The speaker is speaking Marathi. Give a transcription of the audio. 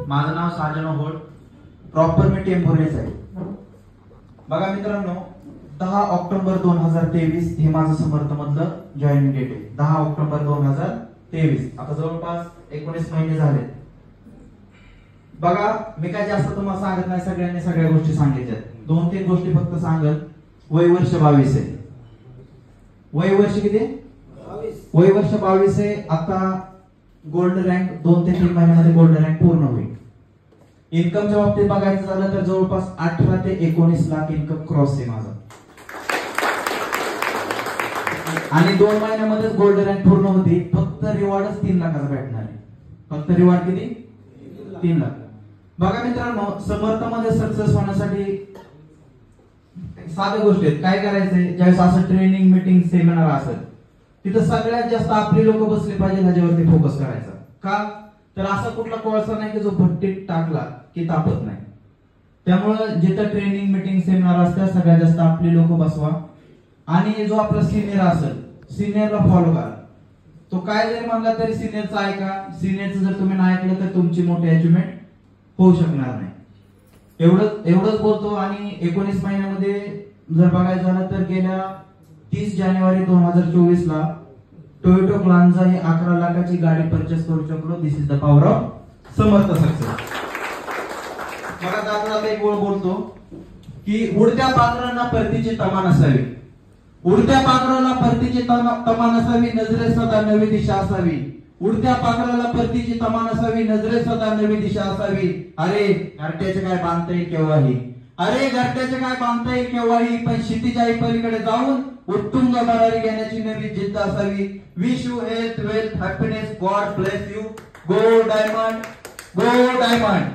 माझं नाव साजन होड, प्रॉपर मी टेंभुर्णीच आहे. बघा मित्रांनो, 10 ऑक्टोबर 2023 हे माझं समर्थ मधलं जॉईनिंग डेट आहे. 10 ऑक्टोबर 2023. आता जवळपास 19 महिने झाले. बघा, मी काय जास्त तुम्हाला सांगत नाही, सगळ्यांनी सगळ्या गोष्टी सांगितल्यात. 2-3 गोष्टी फक्त सांगत. वय वर्ष 22 आहे. वय वर्ष किती? 22. वय वर्ष 22 आहे. आता गोल्ड रँक 2 ते 3 महिन्यामध्ये गोल्ड रँक पूर्ण होईल. इन्कमच्या बाबतीत बघायचं झालं तर जवळपास 18 ते 19 लाख इन्कम क्रॉस आहे माझं. आणि 2 महिन्यामध्येच गोल्ड रँक पूर्ण होती. फक्त रिवॉर्डच 3 लाखाचा भेटणार आहे. फक्त रिवॉर्ड किती? 3 लाख. बघा मित्रांनो, समर्थमध्ये सक्सेस होण्यासाठी साध्या गोष्टी आहेत. काय करायचंय, ज्यावेळेस असं ट्रेनिंग, मीटिंग, सेमिनार असेल तिथं सगळ्यात जास्त आपली लोक बसले पाहिजे, ह्याच्यावरती फोकस करायचा. का तर असा कुठला कोळसा नाही की जो भट्टीत टाकला की तापत नाही. त्यामुळं जिथं ट्रेनिंग, मीटिंग, सेमिनार असतात सगळ्यात जास्त आपली लोक बसवा. आणि जो आपला सिनियर असेल, सिनियरला फॉलो करा. तो काय जरी म्हणला तरी सिनियरचा ऐका. सिनियरचं जर तुम्ही नाही ऐकलं तर तुमची मोठी अचिव्हमेंट होऊ शकणार नाही. एवढंच बोलतो. आणि 19 महिन्यामध्ये जर बघायचं झालं तर गेल्या 30 जानेवारी 2024 ला टोयोटा ग्लांजा ही 11 लाखाची गाडी परचेस करू शकलो. This is the power of Samarth success. मला दादा एक गोळ बोलतो की उडत्या पाखरांना परतीची तमा नसावी. उडत्या पाखराला परतीची तमा नसावी, नजरेत सदा नवी दिशा असावी. उडत्या पाखराला परतीची तमा नसावी, नजरेत सदा नवी दिशा असावी. अरे घरट्याचे काय बांधता येईल केव्हाही, अरे घरट्याचे काय बांधता येईल केव्हाही, पण क्षितिजा पलीकडे जाऊन उत्तुंग भरारी घेण्याची नवी जिद्द असावी. Wish you health, wealth, happiness. God bless you. Go diamond, go diamond.